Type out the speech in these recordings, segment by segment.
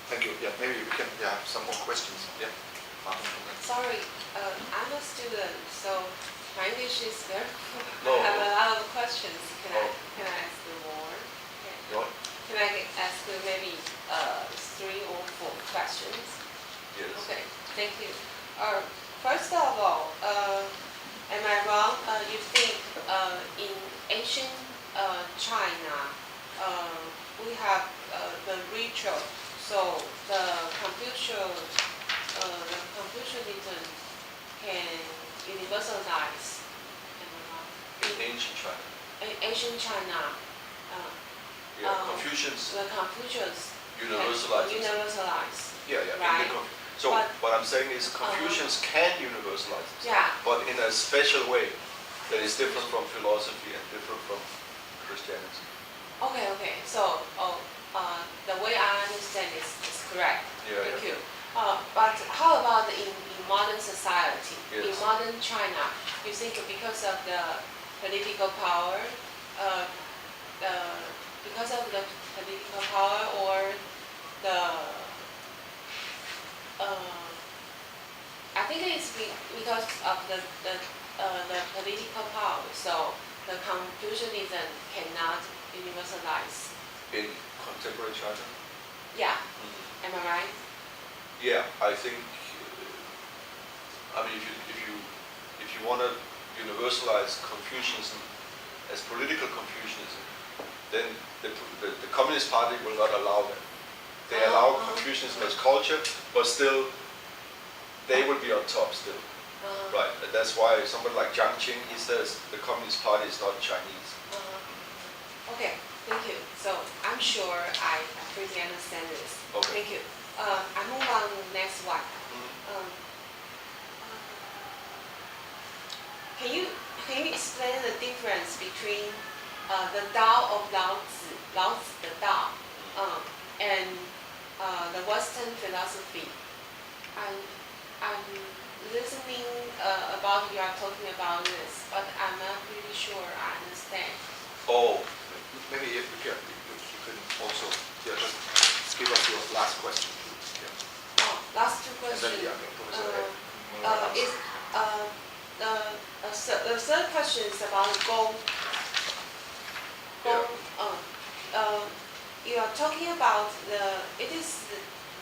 Thank you. Yeah, maybe we can have some more questions. Yeah. Sorry, I'm a student, so my English is very poor. No. I have a lot of questions. Can I ask you more? No. Can I ask you maybe 3 or 4 questions? Yes. Okay, thank you. First of all, am I wrong? You think in ancient China, we have the ritual, so the Confucianism can universalize. In ancient China. Ancient China. Confucians. The Confucians Universalize. Universalize. Yeah. Right. So what I'm saying is Confucians can universalize it, but in a special way that is different from philosophy and different from Christianity. Okay. So the way I understand is correct. Thank you. But how about in modern society, in modern China, you think because of the political power, or the I think it's because of the political power, so the Confucianism cannot universalize. In contemporary China? Yeah. Am I right? Yeah, I think. I mean, if you want to universalize Confucianism as political Confucianism, then the Communist Party will not allow that. They allow Confucianism as culture, but still, they will be on top still. Right, and that's why somebody like Jiang Qing, he says the Communist Party is not Chinese. Okay, thank you. So I'm sure I pretty understand this. Okay. Thank you. I move on to the next one. Can you explain the difference between the Tao of Lao Tzu, the Tao, and the Western philosophy? I'm listening about you are talking about this, but I'm not really sure I understand. Oh, maybe if you can also just give us your last question. Last 2 questions. The third question is about Gong. You are talking about it is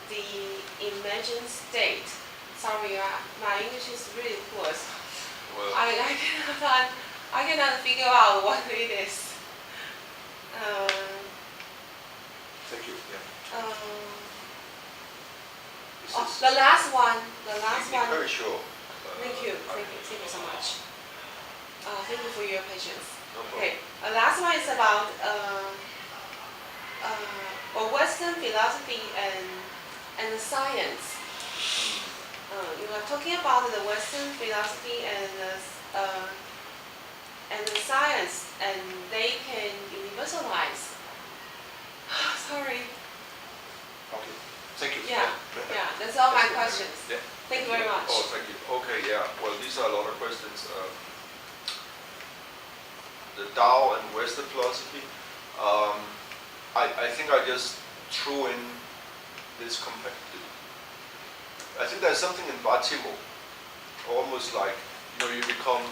the imagined state. Sorry, my English is really poor. Well, I cannot figure out what it is. Thank you. The last one. Very sure. Thank you so much. Thank you for your patience. No problem. Okay, the last one is about Western philosophy and the science. You are talking about the Western philosophy and the science, and they can universalize. Sorry. Okay. Thank you. Yeah. That's all my questions. Yeah. Thank you very much. Oh, thank you. Okay, yeah. Well, these are a lot of questions. The Tao and Western philosophy. I think I just threw in this I think there's something in Vatimo, almost like, when you become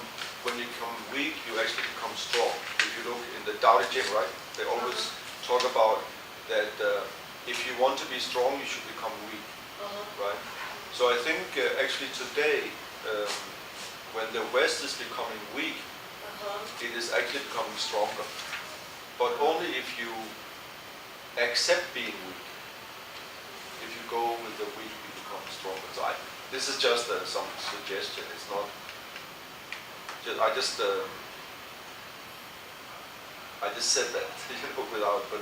weak, you actually become strong. If you look in the Tao Te Ching, right, they always talk about that if you want to be strong, you should become weak, right? So I think actually today, when the West is becoming weak, it is actually becoming stronger. But only if you accept being weak. If you go with the weak, you become stronger. So this is just some suggestion. It's not. I just said that, without. But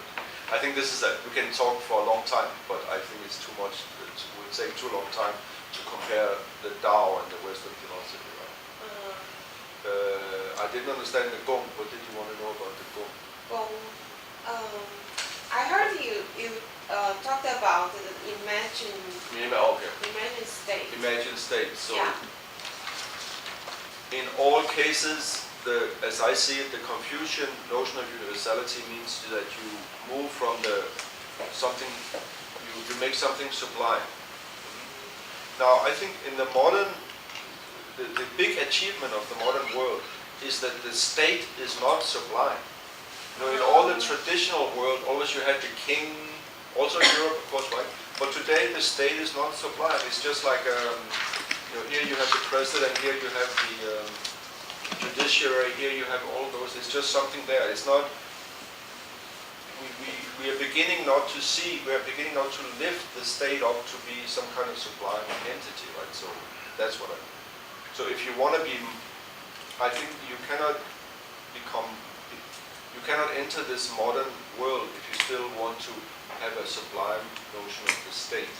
I think this is we can talk for a long time. But I think it's too much. It would take too long time to compare the Tao and the Western philosophy. Right? I didn't understand the Gong. What did you want to know about the Gong? Gong. I heard you talked about the imagined state. Imagined state. So in all cases, as I see it, the Confucian notion of universality means that you move from something, you you make something sublime. Now, I think in the modern, the big achievement of the modern world is that the state is not sublime. You know, in all the traditional world, always you had the king, also in Europe, of course, right? But today the state is not sublime. It's just like, you know, here you have the president, here you have the judiciary, here you have all those. It's just something there. It's not. We are beginning not to see. We are beginning not to lift the state up to be some kind of sublime entity, right? So that's what I mean. So if you want to be, I think you cannot become. You cannot enter this modern world if you still want to have a sublime notion of the state.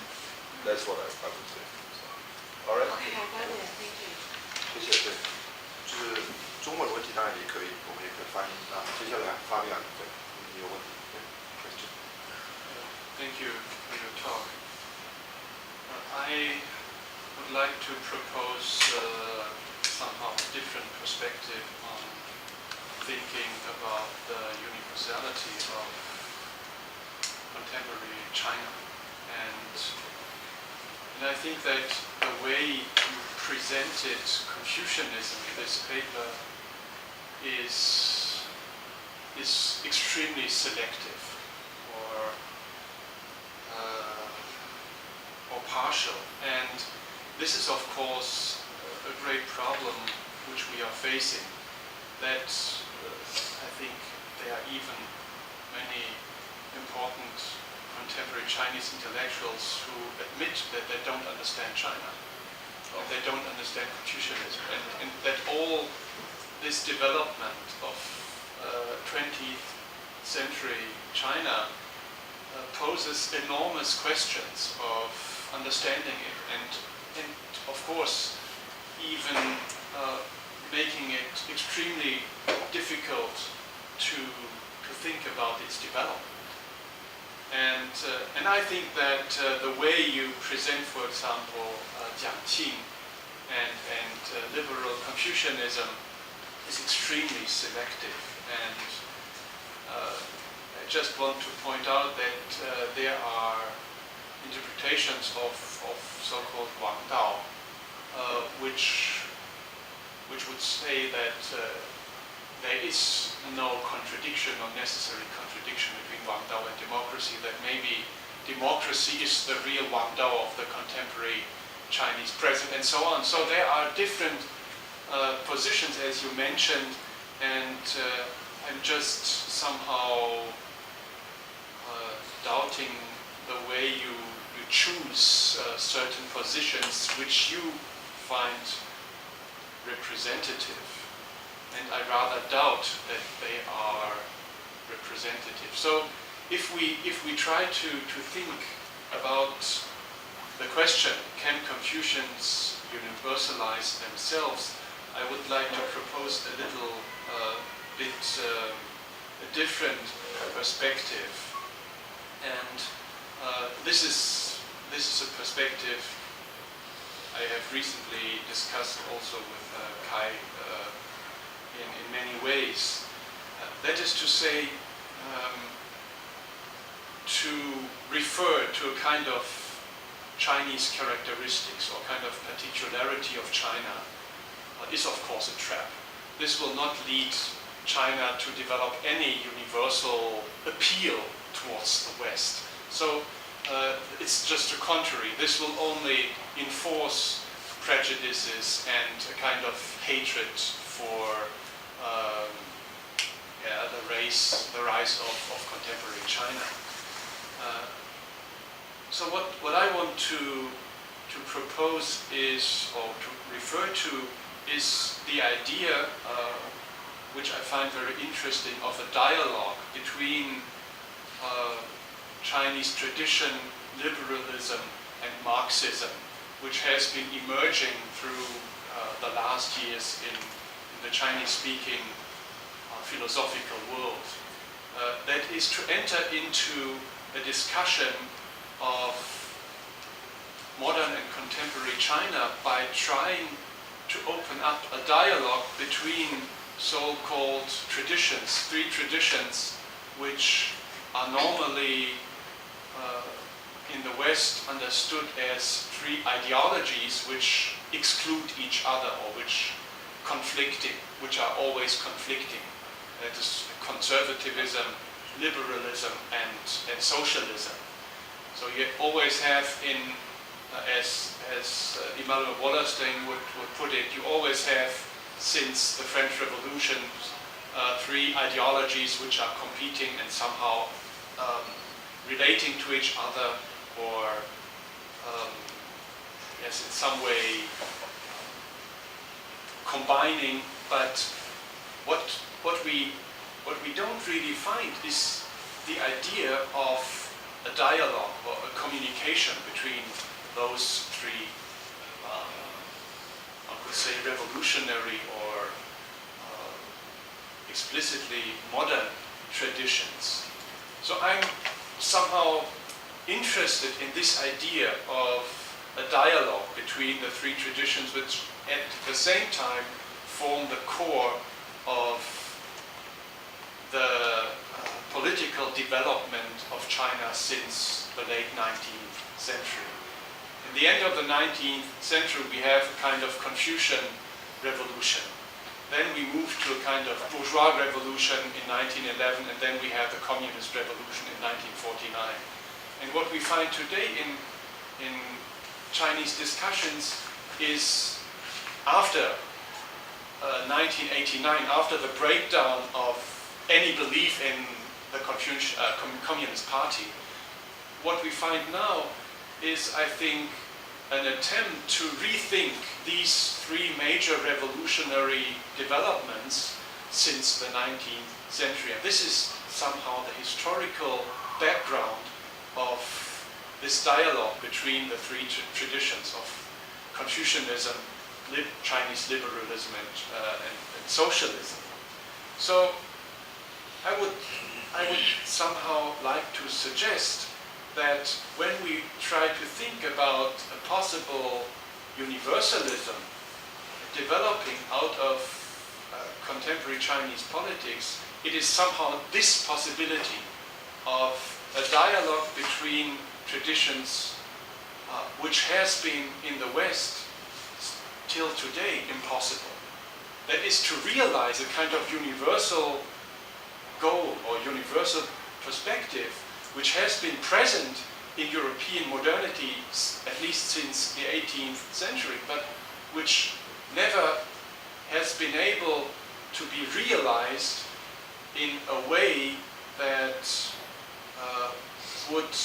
That's what I would say. So, all right. 好，观点 ，Thank you。谢谢。对，就是中文的问题当然也可以，我们也可以翻译。那接下来发表对，你有问题对 question。 Thank you for your talk. I would like to propose somehow a different perspective on thinking about the universality of contemporary China. And I think that the way you presented Confucianism in this paper is extremely selective or partial. And this is, of course, a great problem which we are facing, that I think there are even many important contemporary Chinese intellectuals who admit that they don't understand China, and they don't understand Confucianism, and that all this development of 20th century China poses enormous questions of understanding it, and of course even making it extremely difficult to think about its development. And I think that the way you present, for example, Jiangqing and liberal Confucianism is extremely selective. And I just want to point out that there are interpretations of so-called Guangdao, which would say that there is no contradiction or necessary contradiction between Guangdao and democracy, that maybe democracy is the real Guangdao of the contemporary Chinese present, and so on. So there are different positions, as you mentioned, and I'm just somehow doubting the way you choose certain positions which you find representative, and I rather doubt that they are representative. So if we try to think about the question, can Confucians universalize themselves, I would like to propose a little bit a different perspective, and this is a perspective I have recently discussed also with Kai in many ways. That is to say, to refer to a kind of Chinese characteristics or kind of particularity of China is of course a trap. This will not lead China to develop any universal appeal towards the West. So it's just the contrary. This will only enforce prejudices and a kind of hatred for the rise of contemporary China. So what I want to propose is, or to refer to, is the idea, which I find very interesting, of a dialogue between Chinese tradition, liberalism, and Marxism, which has been emerging through the last years in the Chinese-speaking philosophical world. That is to enter into a discussion of modern and contemporary China by trying to open up a dialogue between so-called traditions, three traditions which are normally in the West understood as three ideologies which exclude each other or which are always conflicting. That is conservatism, liberalism, and socialism. So you always have as Immanuel Wallerstein would put it, you always have, since the French Revolution, three ideologies which are competing and somehow relating to each other, or in some way combining. But what we don't really find is the idea of a dialogue or a communication between those three, I would say, revolutionary or explicitly modern traditions. So I'm somehow interested in this idea of a dialogue between the three traditions, which at the same time form the core of the political development of China since the late 19th century. In the end of the 19th century, we have a kind of Confucian revolution. Then we move to a kind of bourgeois revolution in 1911, and then we have the communist revolution in 1949. And what we find today in Chinese discussions is after 1989, after the breakdown of any belief in the Communist Party, what we find now is, I think, an attempt to rethink these three major revolutionary developments since the 19th century. And this is somehow the historical background of this dialogue between the three traditions of Confucianism, Chinese liberalism, and socialism. So I would somehow like to suggest that when we try to think about a possible universalism developing out of contemporary Chinese politics, it is somehow this possibility of a dialogue between traditions which has been in the West till today impossible. That is to realize a kind of universal goal or universal perspective which has been present in European modernity at least since the 18th century, but which never has been able to be realized in a way that would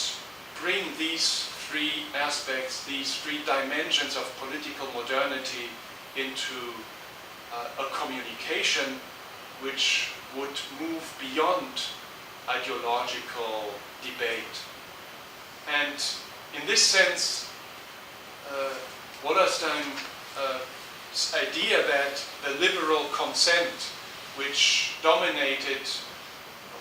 bring these three aspects, these three dimensions of political modernity into a communication which would move beyond ideological debate. And in this sense, Wallerstein's idea that the liberal consent which dominated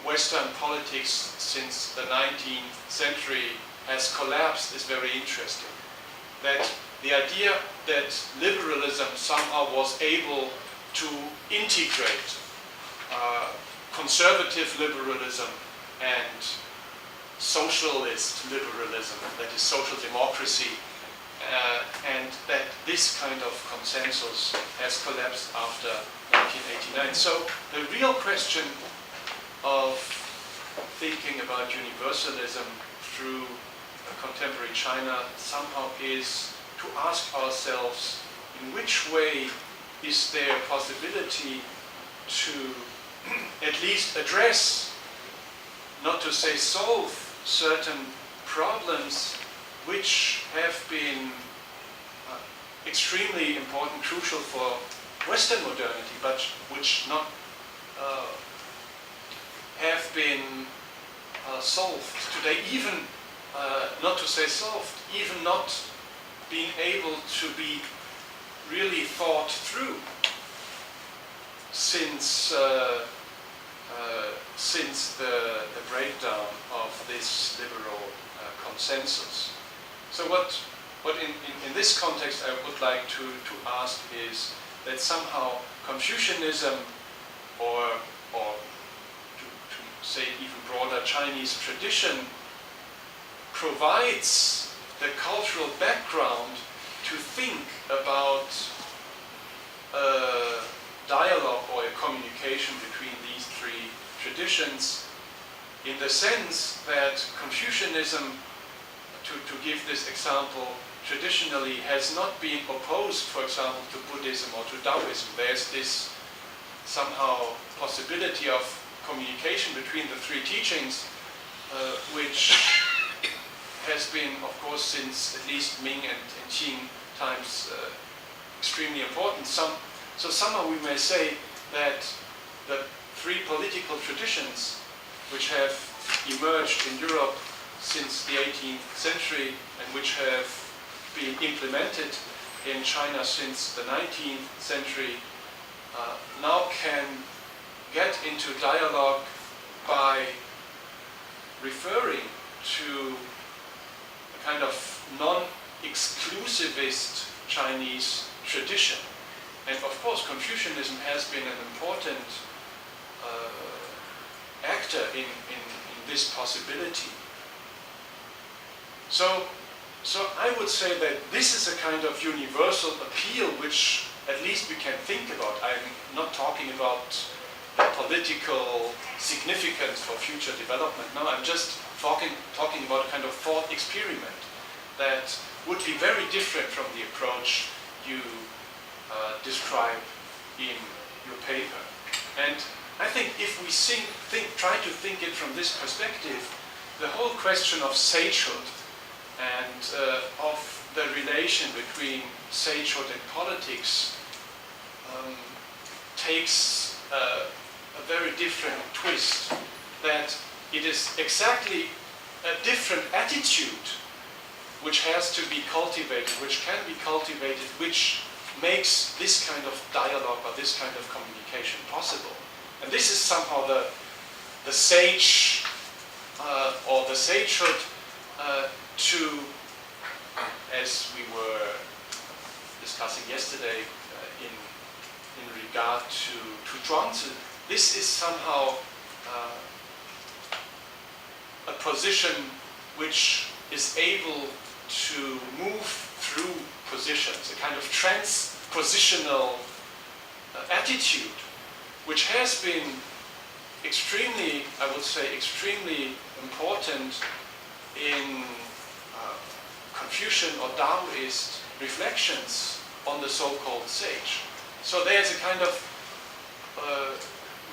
Western politics since the 19th century has collapsed is very interesting. That the idea that liberalism somehow was able to integrate conservative liberalism and socialist liberalism, that is social democracy, and that this kind of consensus has collapsed after 1989. So the real question of thinking about universalism through contemporary China somehow is to ask ourselves, in which way is there a possibility to at least address, not to say solve, certain problems which have been extremely important, crucial for Western modernity, but which not have been solved today, even not to say solved, even not being able to be really thought through since the breakdown of this liberal consensus. So what in this context I would like to ask is that somehow Confucianism, or to say even broader, Chinese tradition provides the cultural background to think about a dialogue or a communication between these three traditions, in the sense that Confucianism, to give this example, traditionally has not been opposed, for example, to Buddhism or to Taoism. There's this somehow possibility of communication between the three teachings, which has been, of course, since at least Ming and Qing times extremely important. So somehow we may say that the three political traditions which have emerged in Europe since the 18th century and which have been implemented in China since the 19th century now can get into dialogue by referring to a kind of non-exclusivist Chinese tradition. And of course, Confucianism has been an important actor in this possibility. So I would say that this is a kind of universal appeal which at least we can think about. I'm not talking about the political significance for future development. No, I'm just talking about a kind of thought experiment that would be very different from the approach you describe in your paper. And I think if we try to think it from this perspective, the whole question of sagehood and of the relation between sagehood and politics takes a very different twist. That it is exactly a different attitude which has to be cultivated, which can be cultivated, which makes this kind of dialogue or this kind of communication possible. And this is somehow the sage or the sagehood to, as we were discussing yesterday in regard to Zhuangzi, this is somehow a position which is able to move through positions, a kind of transpositional attitude, which has been extremely, I would say, extremely important in Confucian or Taoist reflections on the so-called sage. So there's a kind of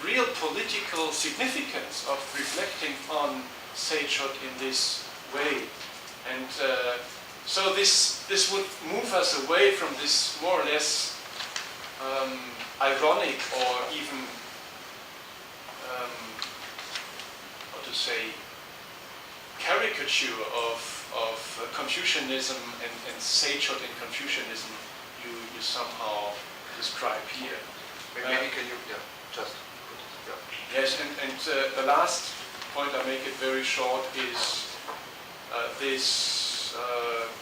real political significance of reflecting on sagehood in this way. And so this would move us away from this more or less ironic or even, what to say, caricature of Confucianism and sagehood in Confucianism you somehow describe here. Maybe can you just put it, Yes, and the last point, I make it very short, is this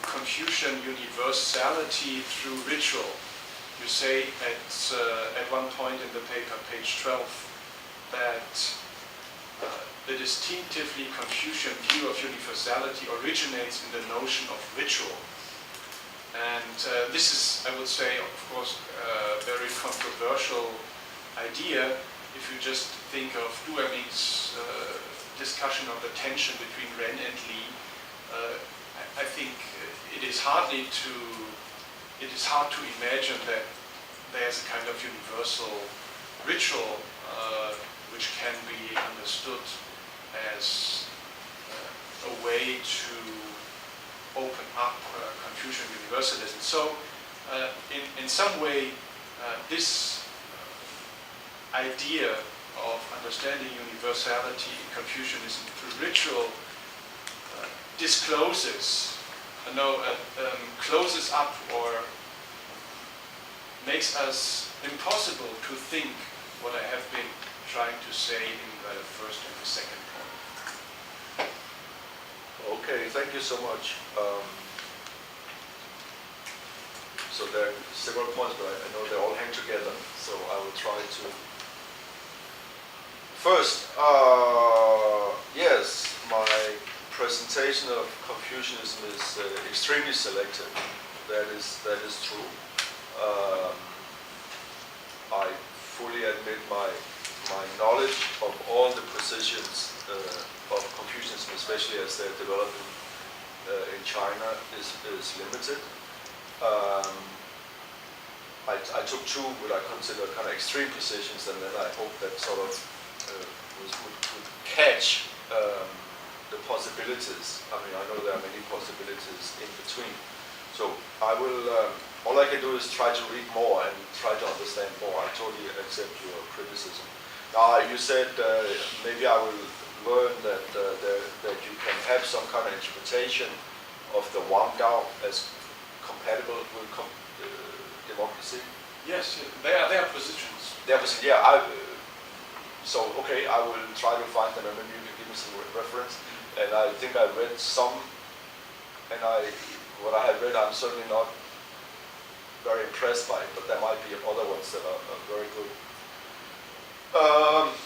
Confucian universality through ritual. You say at one point in the paper, page 12, that the distinctively Confucian view of universality originates in the notion of ritual. And this is, I would say, of course, a very controversial idea. If you just think of Du Erming's discussion of the tension between Ren and Li, I think it is hard to imagine that there's a kind of universal ritual which can be understood as a way to open up Confucian universalism. So, in some way, this idea of understanding universality in Confucianism through ritual discloses, closes up or makes us impossible to think what I have been trying to say in the first and the second point. Okay, thank you so much. So there are several points, but I know they all hang together, so I will try to. First, yes, my presentation of Confucianism is extremely selective. That is true. I fully admit my knowledge of all the positions of Confucianism, especially as they're developing in China, is limited. I took two what I consider kind of extreme positions, and then I hope that sort of would catch the possibilities. I mean, I know there are many possibilities in between. So I will, all I can do is try to read more and try to understand more. I totally accept your criticism. Now, you said maybe I will learn that you can have some kind of interpretation of the Wangdao as compatible with democracy. Yes, they are positions. Yeah. So okay, I will try to find them, and maybe you can give me some reference. And I think I read some, and what I have read, I'm certainly not very impressed by, but there might be other ones that are very good.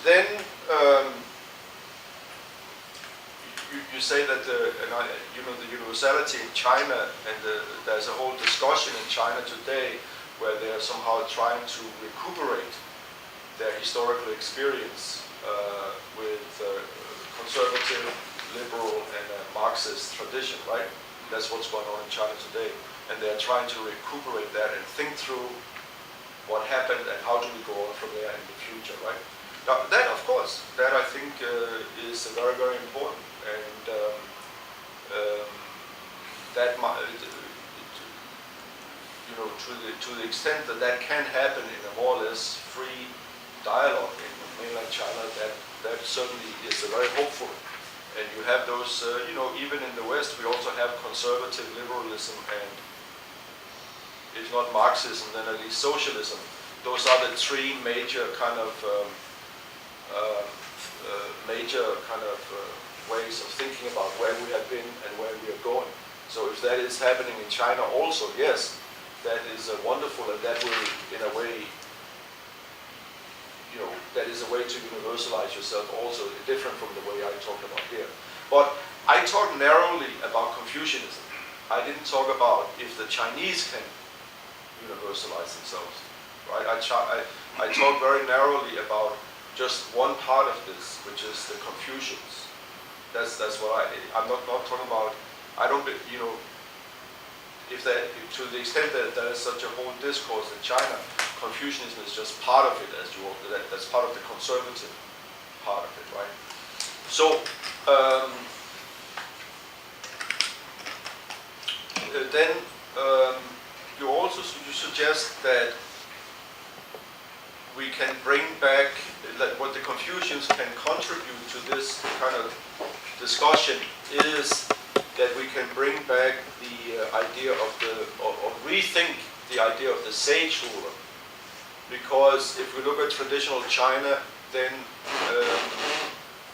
Then you say that the universality in China, and there's a whole discussion in China today where they are somehow trying to recuperate their historical experience with conservative, liberal, and Marxist tradition, right? That's what's going on in China today. And they're trying to recuperate that and think through what happened and how do we go on from there in the future, right? Now, that, of course, that I think is very, very important. And that might, to the extent that that can happen in a more or less free dialogue in mainland China, that certainly is very hopeful. And you have those, even in the West, we also have conservative liberalism and, if not Marxism, then at least socialism. Those are the three major kind of ways of thinking about where we have been and where we are going. So if that is happening in China also, yes, that is wonderful, and that will, in a way, that is a way to universalize yourself also, different from the way I talk about here. But I talk narrowly about Confucianism. I didn't talk about if the Chinese can universalize themselves, right? I talk very narrowly about just one part of this, which is the Confucians. That's what I'm not talking about. I don't, if to the extent that there is such a whole discourse in China, Confucianism is just part of it, that's part of the conservative part of it, right? So then you also suggest that we can bring back that what the Confucians can contribute to this kind of discussion is that we can bring back the idea of or rethink the idea of the sage ruler. Because if we look at traditional China, then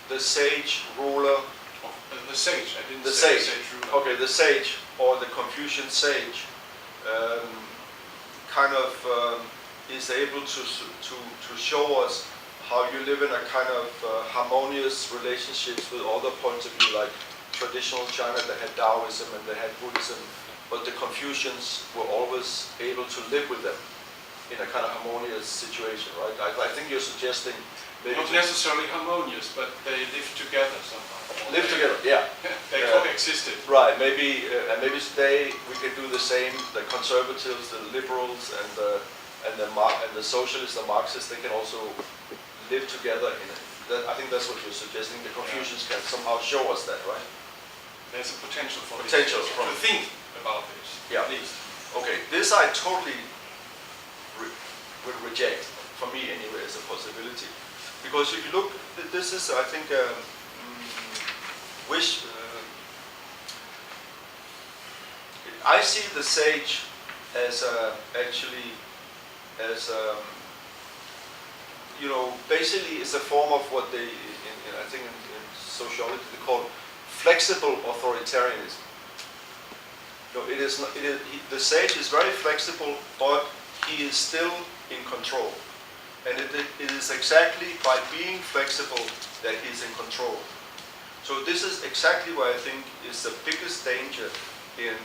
the sage ruler... The sage, I didn't say sage ruler. Okay, the sage, or the Confucian sage, is able to show us how you live in a kind of harmonious relationships with other points of view, like traditional China that had Taoism and they had Buddhism, but the Confucians were always able to live with them in a kind of harmonious situation, right? I think you're suggesting maybe... Not necessarily harmonious, but they live together somehow. Live together, yeah. They coexisted. Right, maybe today we can do the same. The conservatives, the liberals, and the socialists, the Marxists, they can also live together in it. I think that's what you're suggesting. The Confucians can somehow show us that, right? There's a potential for to think about this. Yeah. At least. Okay, this I totally would reject, for me anyway, as a possibility. Because if you look, this is, I think, I see the sage as basically it's a form of what they, I think in sociology they call flexible authoritarianism. The sage is very flexible, but he is still in control. And it is exactly by being flexible that he is in control. So this is exactly what I think is the biggest danger in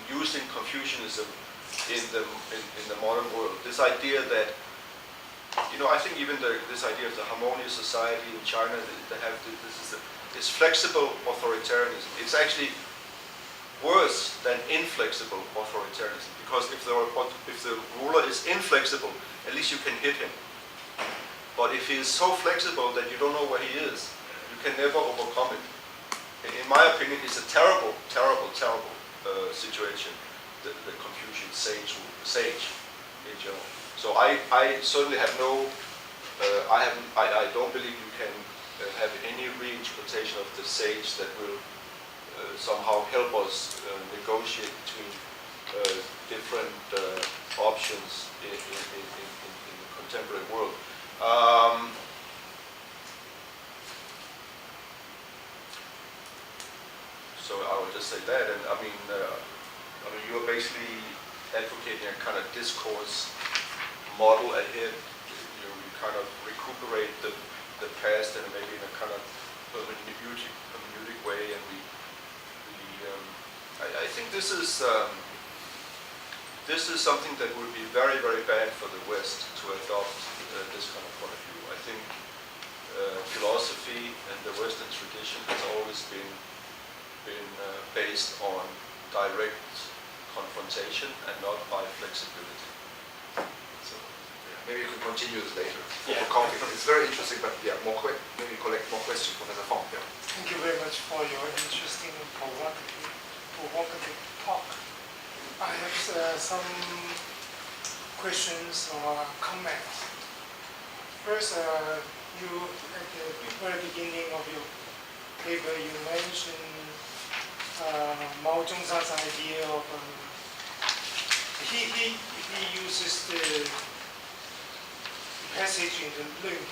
using Confucianism in the modern world. This idea that, I think even this idea of the harmonious society in China, they have this flexible authoritarianism. It's actually worse than inflexible authoritarianism, because if the ruler is inflexible, at least you can hit him. But if he is so flexible that you don't know where he is, you can never overcome it. In my opinion, it's a terrible, terrible, terrible situation, the Confucian sage in general. So I certainly have I don't believe you can have any reinterpretation of the sage that will somehow help us negotiate between different options in the contemporary world. So I would just say that, and I mean you're basically advocating a kind of discourse model ahead. You kind of recuperate the past and maybe in a kind of hermeneutic way, and I think this is something that would be very, very bad for the West to adopt this kind of point of view. I think philosophy and the Western tradition has always been based on direct confrontation and not by flexibility. So maybe you can continue this later Yeah. for coffee. It's very interesting, but maybe collect more questions from the phone. Yeah. Thank you very much for your interesting and provocative talk. I have some questions or comments. First, you at the very beginning of your paper, you mentioned Mao Zedong's idea of he uses the passage in the Rhode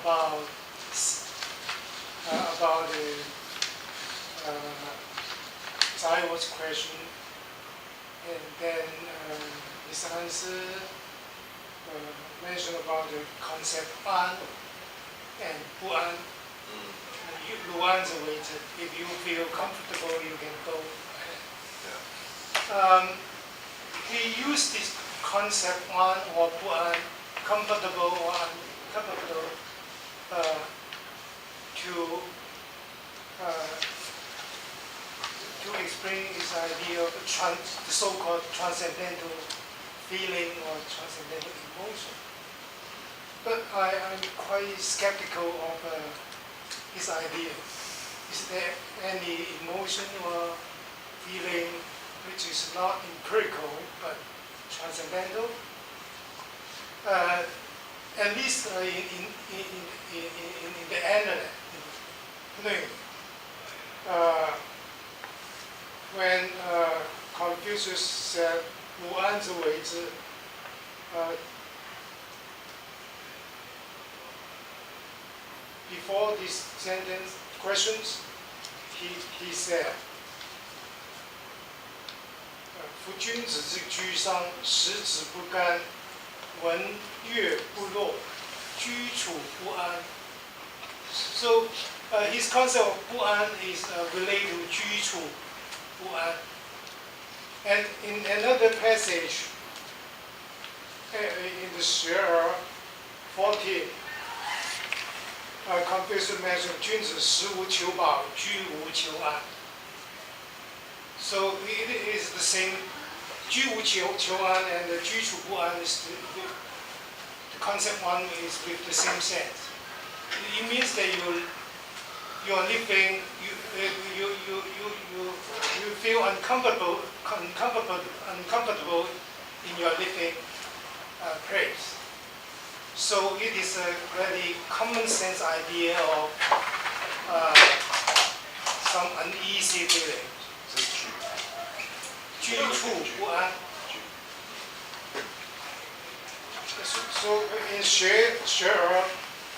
about the Zaiwo's question, and then his answer mentioned about the concept an and buan. If you feel comfortable, you can go ahead. He used this concept an or buan, comfortable or uncomfortable, to explain his idea of the so-called transcendental feeling or transcendental emotion. But I'm quite skeptical of his idea. Is there any emotion or feeling which is not empirical but transcendental? At least in the internet, when Confucius said 无安之为之, before this sentence questions, he said, 夫君子之居丧，食指不干，闻乐不乐，居处不安. So his concept of 不安 is related to 居处不安. And in another passage, in the 12 14, Confucius mentioned 君子食无求饱，居无求安. So it is the same. 居无求安 and 居处不安 is the concept one is with the same sense. It means that you are living, you feel uncomfortable in your living place. So it is a very common sense idea of some uneasy feeling. 居处不安. So in 12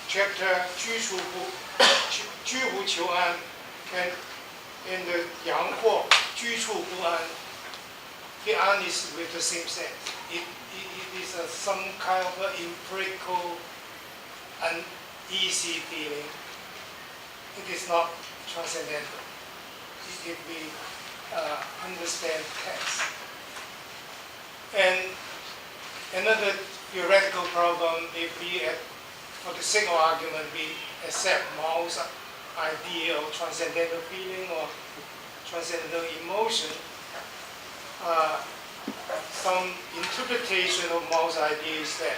chapter 居无求安, and in the 阳货居处不安, the an is with the same sense. It is some kind of empirical uneasy feeling it is not transcendental if we understand text. And another theoretical problem, if we, for the sake of argument, we accept Mao's idea of transcendental feeling or transcendental emotion, some interpretation of Mao's idea is that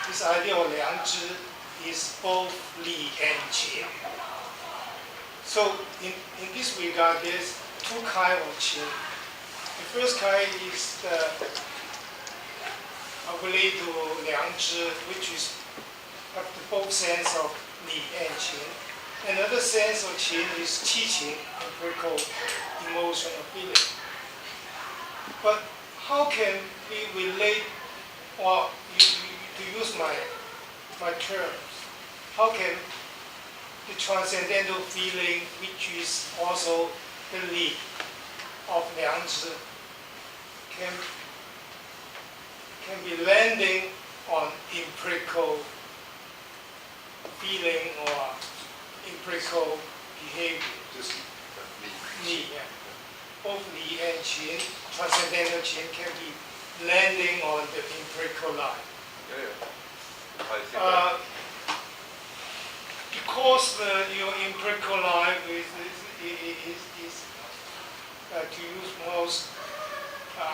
this idea of 良知 is both Li and Qin. So in this regard, there's two kinds of Qin. The first kind is related to 良知, which is have the both sense of Li and Qin. Another sense of Qin is qi qin, empirical emotion or feeling. But how can we relate, or to use my terms, how can the transcendental feeling, which is also the Li of 良知, can be landing on empirical feeling or empirical behavior? Just Li, yeah. Both Li and Qin, transcendental Qin, can be landing on the empirical line. Yeah. I think that, Because your empirical line is to use Mao's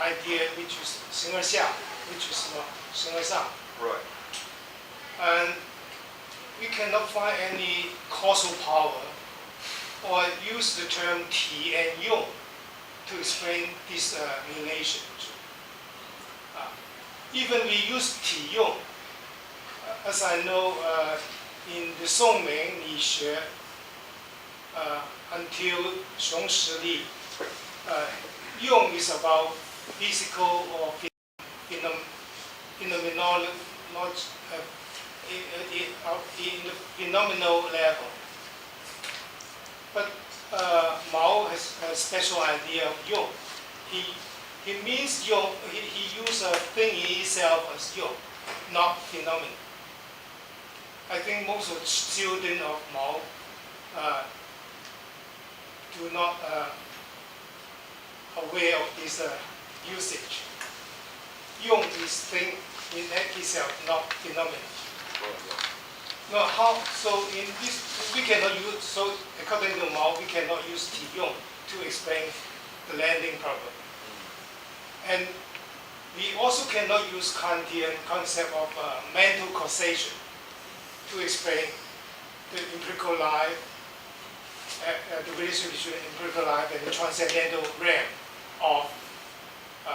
idea, which is 形而下, which is 形而上. right. And we cannot find any causal power or use the term 体 and 用 to explain this relationship. Even we use 体用, as I know, in the 宋明理学, until 熊十力, 用 is about physical or phenomenal, in the phenomenal level. But Mao has a special idea of 用. He means 用, he uses a thing in itself as 用, not phenomenon. I think most of the students of Mao do not aware of this usage. 用 is thing in itself, not phenomenon. No, how? So in this, we cannot use. So according to Mao, we cannot use 体用 to explain the landing problem. And we also cannot use Kantian concept of mental causation to explain the empirical life, the relationship between empirical life and the transcendental realm of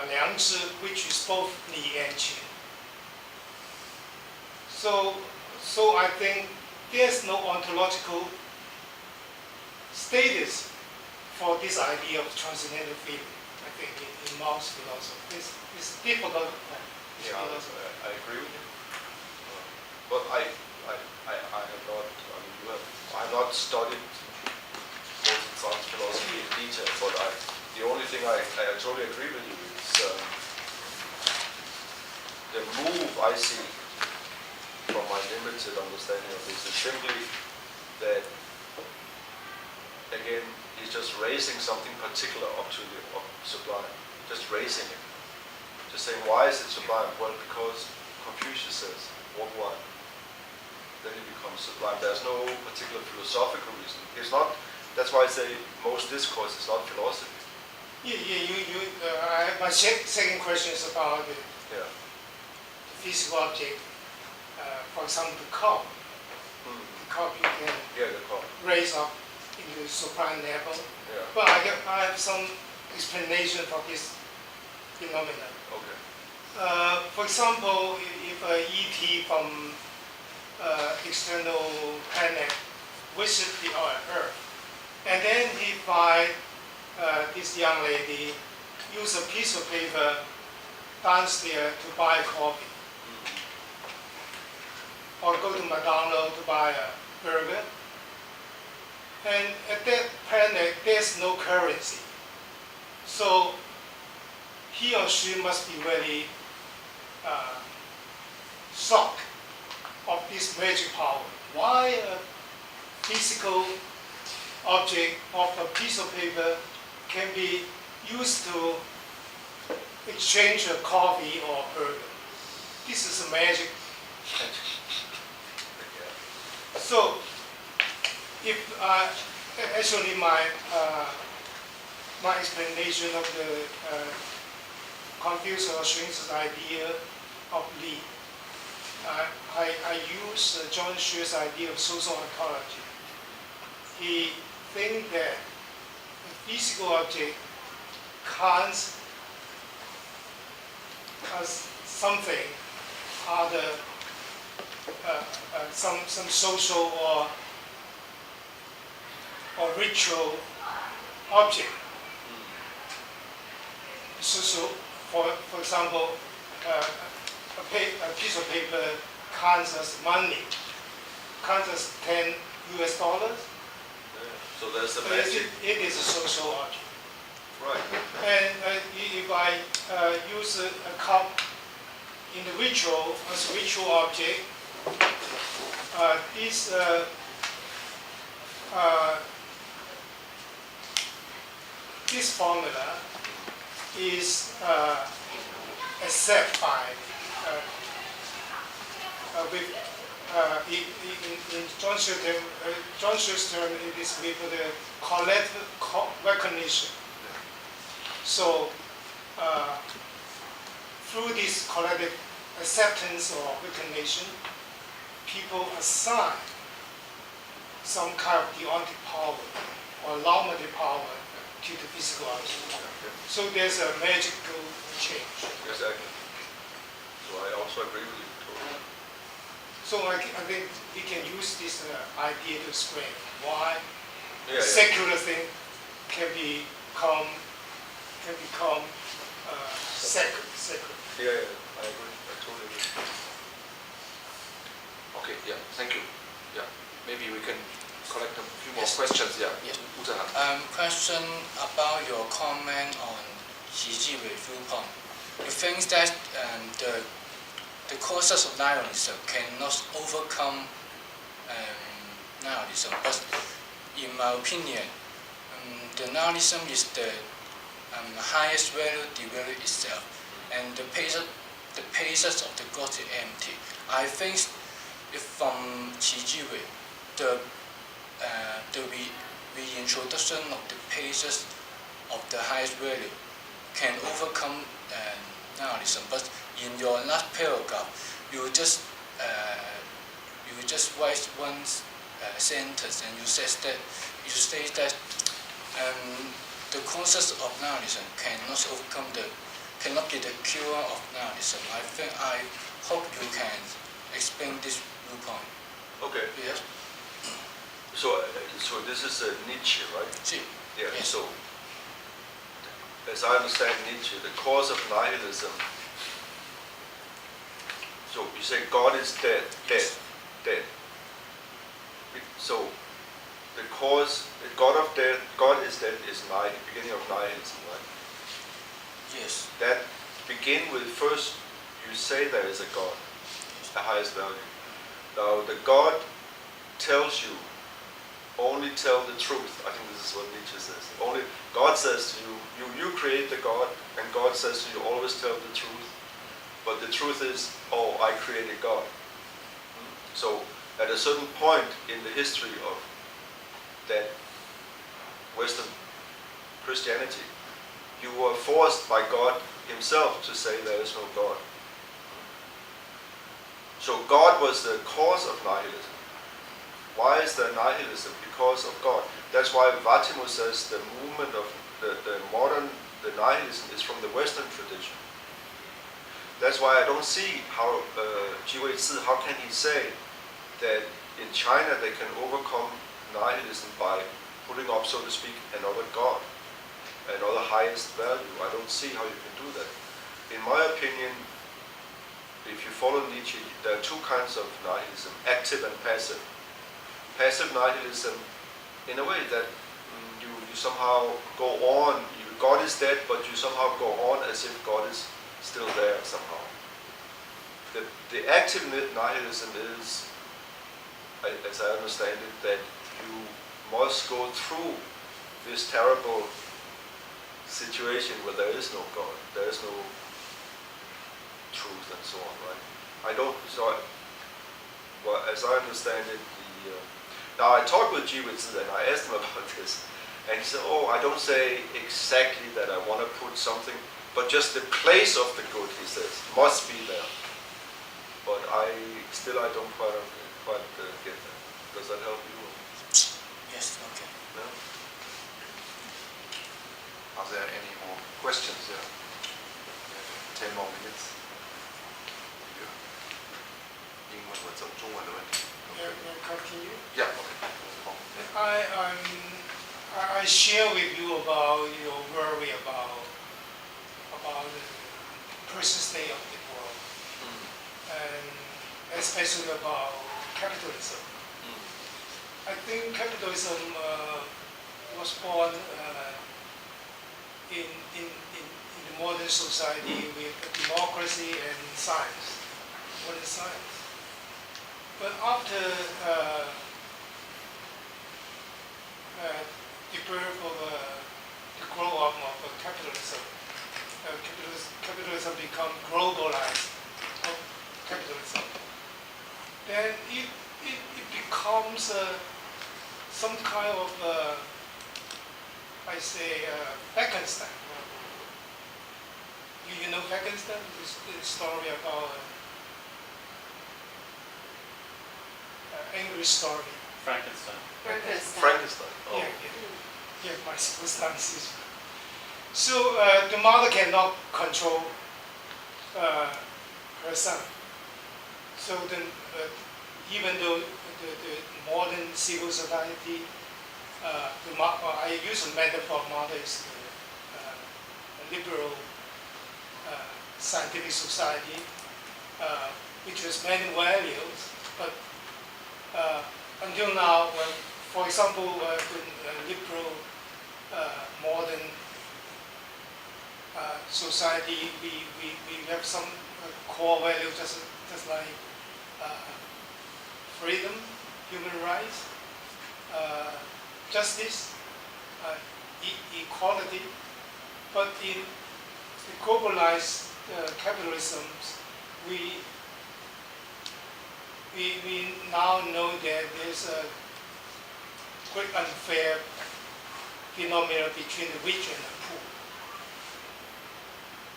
良知, which is both Li and Qin. So I think there's no ontological status for this idea of transcendental feeling. I think in Mao's philosophy, it's difficult. Yeah, I agree with you. But I have not. I mean, I have not studied Mollgaard's philosophy in detail. But the only thing I totally agree with you is the move I see from my limited understanding of this is simply that, again, he's just raising something particular up to the sublime, just raising it. Just saying, why is it sublime? Well, because Confucius says, walk one, then it becomes sublime. There's no particular philosophical reason. It's not. That's why I say most discourse is not philosophy. My second question is about the Yeah. physical object. For example, the cup. The cup you can Yeah, the call. raise up into the sublime level. Yeah. But I have some explanation for this phenomenon. Okay. For example, if a ET from external planet visits the Earth, and then he find this young lady use a piece of paper downstairs to buy coffee, or go to McDonald's to buy a burger. And at that planet, there's no currency. So he or she must be very shocked of this magic power. Why a physical object of a piece of paper can be used to exchange a coffee or a burger? This is a magic. So, if actually my explanation of the Confucius or Xunzi's idea of Li, I use John Xu's idea of social ontology. He thinks that a physical object counts as something other, some social or ritual object. So for example, a piece of paper counts as money, counts as $10 US. So there's the But magic. it is a social object. Right. And if I use a cup in the ritual as a ritual object, this formula is accepted by in John Xu's term, it is with the collective recognition. So through this collective acceptance or recognition, people assign some kind of deontic power or normative power to the physical object. So there's a magical change. Exactly. So I also agree with you totally. So I think we can use this idea to explain why Yeah, secular thing can become sacred. Yeah, I agree. I totally agree. Okay, yeah, thank you. Yeah, maybe we can collect a few more Yes. questions. Yeah, Yes. Utahan. Question about your comment on Shijiwei viewpoint. You think that the causes of nihilism cannot overcome nihilism, but in my opinion, the nihilism is the highest value develop itself, and the paces of the God is empty. I think if from Shijiwei, the reintroduction of the paces of the highest value can overcome nihilism. But in your last paragraph, you just write one sentence and you say that the causes of nihilism cannot be the cure of nihilism. I hope you can explain this viewpoint. Okay. Yes. So this is Nietzsche, right? See. Yeah. Yes. So as I understand Nietzsche, the cause of nihilism. So you say God is dead. So the cause, the God is dead is beginning of nihilism, right? Yes. That begin with first you say there is a God, the highest value. Now the God tells you, only tell the truth. I think this is what Nietzsche says. Only God says to you create the God, and God says to you, always tell the truth. But the truth is, oh, I created God. So at a certain point in the history of that Western Christianity, you were forced by God himself to say there is no God. So God was the cause of nihilism. Why is there nihilism? Because of God. That's why Vatimo says the movement of the modern nihilism is from the Western tradition. That's why I don't see how Jiwei Zi, how can he say that in China they can overcome nihilism by putting up, so to speak, another God, another highest value. I don't see how you can do that. In my opinion, if you follow Nietzsche, there are two kinds of nihilism, active and passive. Passive nihilism, in a way that you somehow go on, God is dead, but you somehow go on as if God is still there somehow. the active nihilism is, as I understand it, that you must go through this terrible situation where there is no God, there is no truth, and so on, right? Well, as I understand it, now I talked with Ji Zi and I asked him about this, and he said, oh, I don't say exactly that I want to put something, but just the place of the good, he says, must be there. But I don't quite get that. Does that help you? Yes, okay. No? Are there any more questions? Yeah. 10 more minutes. 英文或中文的问题。 Continue. Yeah. Okay. I share with you about your worry about the present state of the world, and especially about capitalism. I think capitalism was born in the modern society with democracy and science, modern science. But after the birth of the grow up of capitalism, capitalism become globalized of capitalism. Then it becomes some kind of Frankenstein. You know Frankenstein? This story about English story. Frankenstein. Frankenstein. Oh. Yeah, my first translation. So the mother cannot control her son. So then, even though the modern civil society, I use a metaphor, mother is a liberal scientific society, which has many values, but until now, for example, the liberal modern society, we have some core values just like freedom, human rights, justice, equality. But in the globalized capitalism, we now know that there's a great unfair phenomenon between the rich and the poor.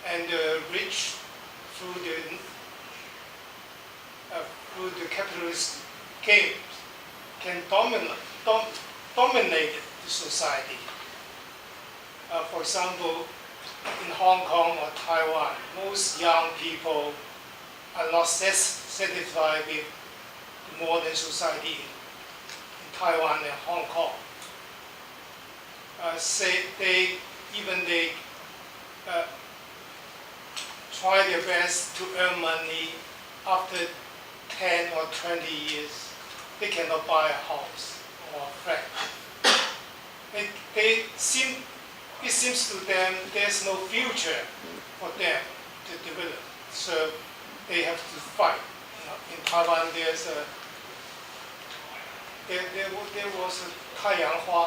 And the rich, through the capitalist games, can dominate the society. For example, in Hong Kong or Taiwan, most young people are not satisfied with the modern society in Taiwan and Hong Kong. They try their best to earn money. After 10 or 20 years, they cannot buy a house or a flat. It seems to them there's no future for them to develop. So they have to fight. In Taiwan, there was a Taiyanghua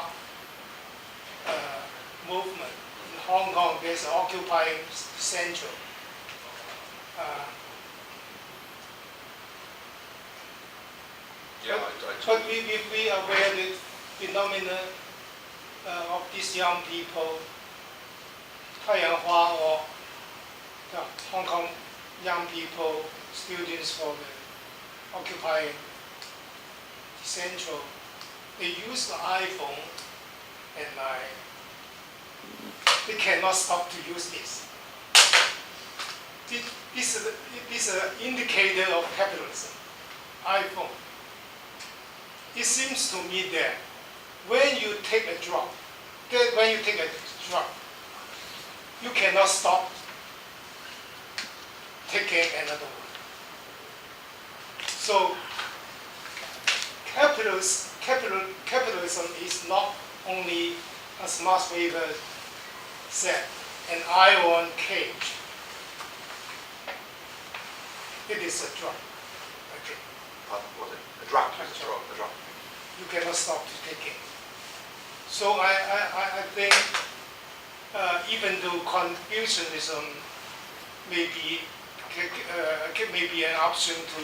movement. In Hong Kong, there's an occupying central. But we are aware of the phenomena of these young people, Taiyanghua or the Hong Kong young people, students for the occupying central. They use the iPhone and they cannot stop to use this. This is an indicator of capitalism, iPhone. It seems to me that when you take a drug, you cannot stop taking another one. So capitalism is not only, as Max Weber said, an iron cage. it is a drug. Okay, Pardon, what is it? A drug. A It's a drug. A drug. you cannot stop to take it. So I think even though Confucianism may be an option to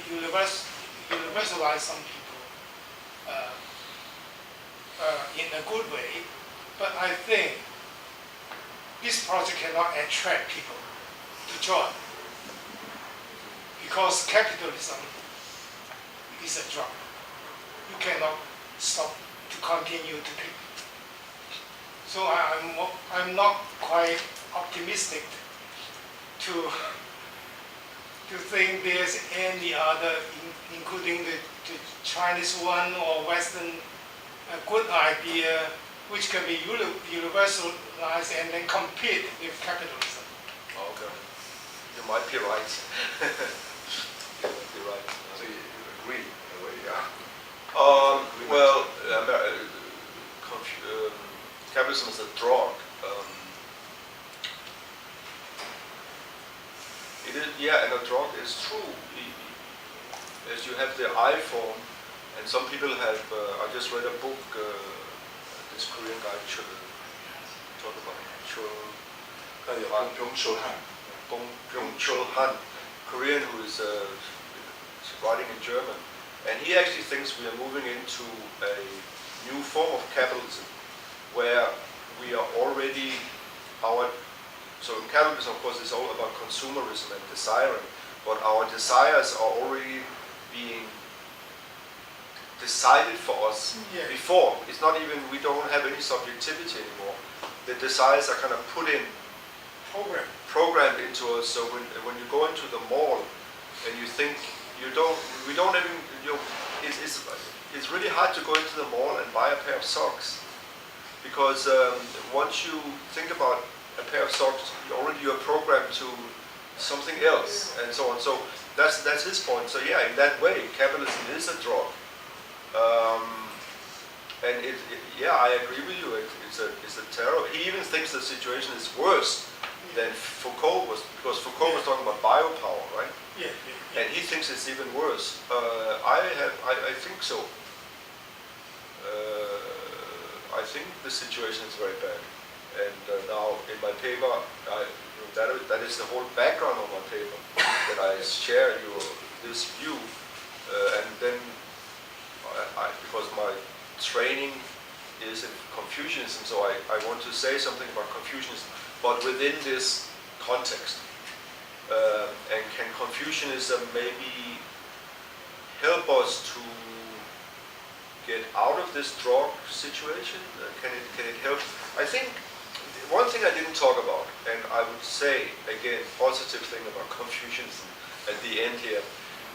universalize some people in a good way, but I think this project cannot attract people to join because capitalism is a drug. You cannot stop to continue to take. So I'm not quite optimistic to think there's any other, including the Chinese one or Western, good idea which can be universalized and then compete with capitalism. Okay. You might be right. You might be right. So you agree in a way, yeah? Well, capitalism is a drug. It is, yeah, and a drug is true. As you have the iPhone, and some people have. I just read a book. This Korean guy talk about Byung-Chul Han, Korean who is writing in German, and he actually thinks we are moving into a new form of capitalism, where we are already so in capitalism, of course, it's all about consumerism and desiring, but our desires are already being decided for us before. It's not even, we don't have any subjectivity anymore. The desires are kind of put in, programmed into us. So when you go into the mall and you think we don't even, it's really hard to go into the mall and buy a pair of socks, because once you think about a pair of socks, you're programmed to something else, and so on. So that's his point. So yeah, in that way, capitalism is a drug. And yeah, I agree with you. It's a terror. He even thinks the situation is worse than Foucault was, because Foucault was talking about biopower, right? Yeah. And he thinks it's even worse. I think so. I think the situation is very bad. And now in my paper, that is the whole background of my paper, that I share this view, and then because my training is in Confucianism, so I want to say something about Confucianism, but within this context. And can Confucianism maybe help us to get out of this drug situation? Can it help? I think one thing I didn't talk about, and I would say again, positive thing about Confucianism at the end here,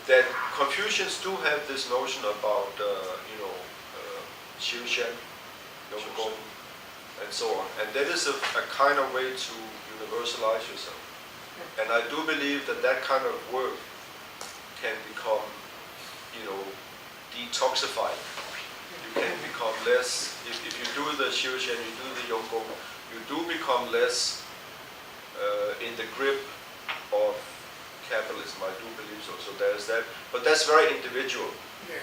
that Confucians do have this notion about Xiushen, Yonggong, and so on, and that is a kind of way to universalize yourself. And I do believe that kind of work can become, detoxified. You can become less, if you do the Xiushen, you do the Yonggong, you do become less in the grip of capitalism. I do believe so. So there's that. But that's very individual. Yeah.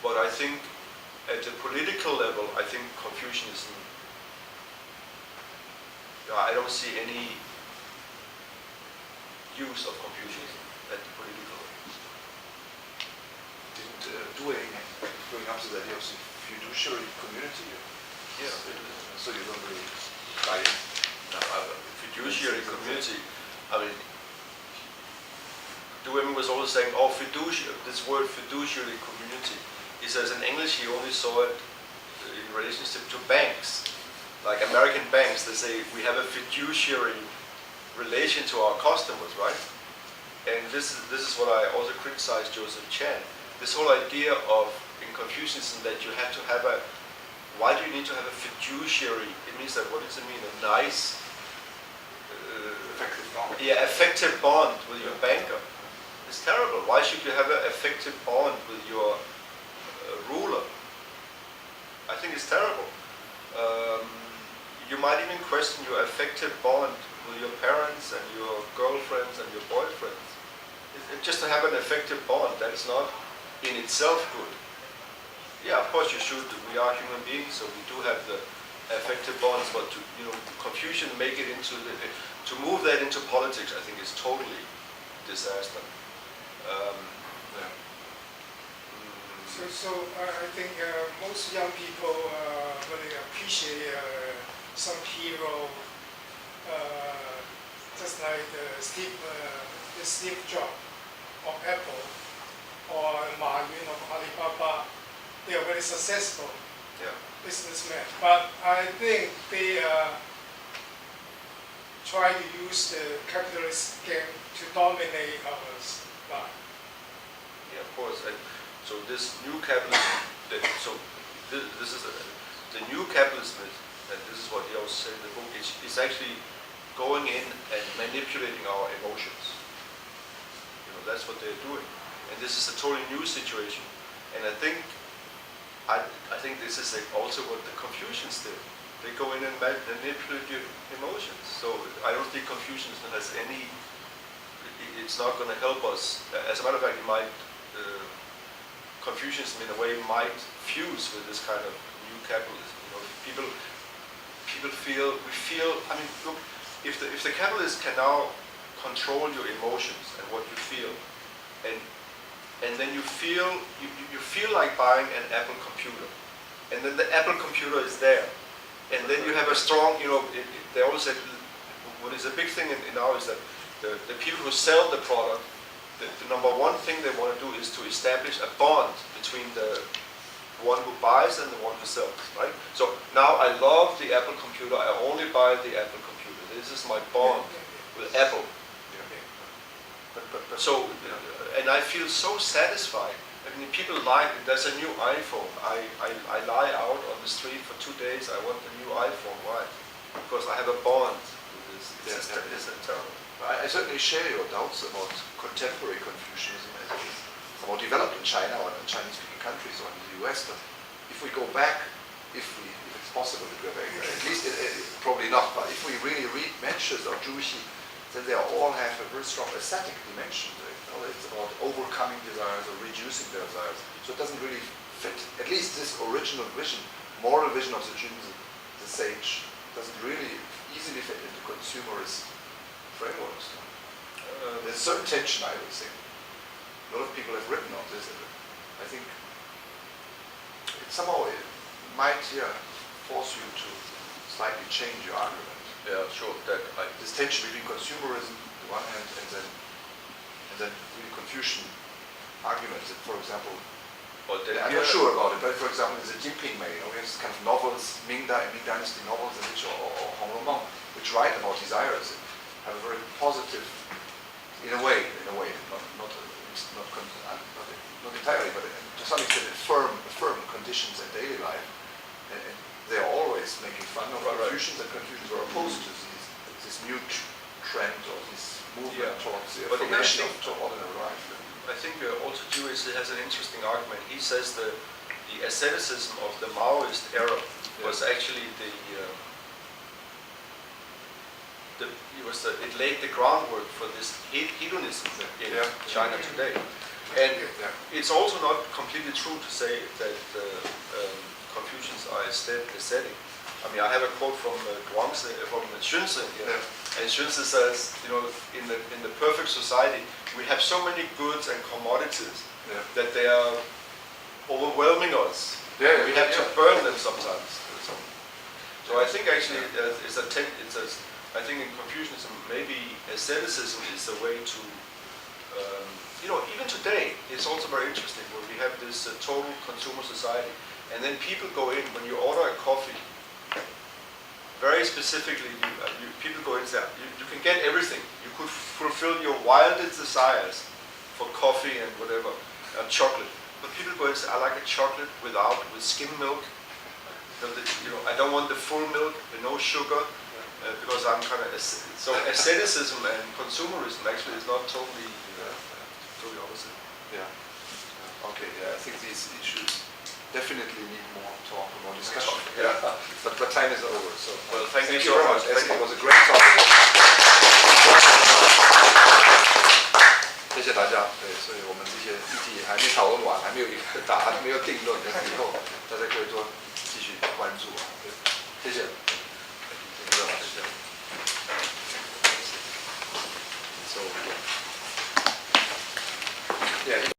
But I think at the political level, I think Confucianism, I don't see any use of Confucianism at the political level. Didn't going up to the idea of fiduciary community? Yeah. So you don't really buy it? No, fiduciary community, I mean, Du Wemming was always saying, fiduciary, this word fiduciary community. He says in English he only saw it in relationship to banks. Like American banks, they say we have a fiduciary relation to our customers, right? And this is what I also criticize Joseph Chan. This whole idea of, in Confucianism, that you have to have why do you need to have a fiduciary? It means that, what does it mean? A nice, Effective bond. Yeah, effective bond with your banker. It's terrible. Why should you have an effective bond with your ruler? I think it's terrible. You might even question your effective bond with your parents and your girlfriends and your boyfriends. just to have an effective bond, that is not in itself good. Yeah, of course you should. We are human beings, so we do have the effective bonds. But to Confucian make it into to move that into politics, I think is totally disaster. So I think most young people really appreciate some hero, just like Steve Jobs of Apple or Ma Yun of Alibaba. They are very successful businessmen, but I think they try to use the capitalist game to dominate our life. Yeah, of course. And so this new capitalism, this is the new capitalism, and this is what he also said in the book, is actually going in and manipulating our emotions. That's what they're doing, and this is a totally new situation. And I think this is also what the Confucians did. They go in and manipulate your emotions. So I don't think Confucianism has any. It's not going to help us. As a matter of fact, it might. Confucianism, in a way, might fuse with this kind of new capitalism. People feel. I mean, look, if the capitalists can now control your emotions and what you feel, and then you feel like buying an Apple computer, and then the Apple computer is there, and then you have a strong. They always said what is a big thing in now is that the people who sell the product. The number one thing they want to do is to establish a bond between the one who buys and the one who sells, right? So now I love the Apple computer, I only buy the Apple computer. This is my bond with Apple. So, and I feel so satisfied. I mean, people like, there's a new iPhone. I lie out on the street for 2 days, I want the new iPhone. Why? Because I have a bond with this. It's terrible. I certainly share your doubts about contemporary Confucianism as it is more developed in China or in Chinese-speaking countries or in the US. But if we go back, if it's possible to go back, at least probably not. But if we really read Mencius or Jushi, then they all have a very strong ascetic dimension. It's about overcoming desires or reducing their desires. So it doesn't really fit. At least this original vision, moral vision of the Junzi, the sage, doesn't really easily fit into consumerist frameworks. There's a certain tension, I would say. A lot of people have written on this. I think somehow it might force you to slightly change your argument. Yeah, sure. This tension between consumerism on the one hand and then really Confucian arguments. For example, I'm not sure about it, but for example, the Jinping Mei, we have this kind of novels, Ming Dynasty novels, or Hong Lomong, which write about desires. Have a very positive, in a way, not entirely, but to some extent, firm conditions in daily life. And they are always making fun of Confucians, and Confucians are opposed to this new trend or this movement towards the affirmation of ordinary life. I think also Jewish has an interesting argument. He says the asceticism of the Maoist era was actually it laid the groundwork for this hedonism in China today. And it's also not completely true to say that Confucians are ascetic. I mean, I have a quote from Xunzi here, and Xunzi says, in the perfect society, we have so many goods and commodities that they are overwhelming us. We have to burn them sometimes. So I think actually I think in Confucianism, maybe asceticism is a way to, even today, it's also very interesting when we have this total consumer society, and then people go in, when you order a coffee, very specifically, people go in and say, you can get everything. You could fulfill your wildest desires for coffee and whatever, and chocolate. But people go in and say, I like a chocolate with skim milk. I don't want the full milk, with no sugar. Because I'm kind of so asceticism and consumerism actually is not totally opposite. Okay. I think these issues definitely need more talk, more discussion. But time is over. So well, thank you so very much. much. It was a great talk. 谢谢大家。对，所以我们这些议题还没讨论完，还没有一个答案，没有定论，但是以后大家可以多继续关注啊。对，谢谢。谢谢老师。So yeah.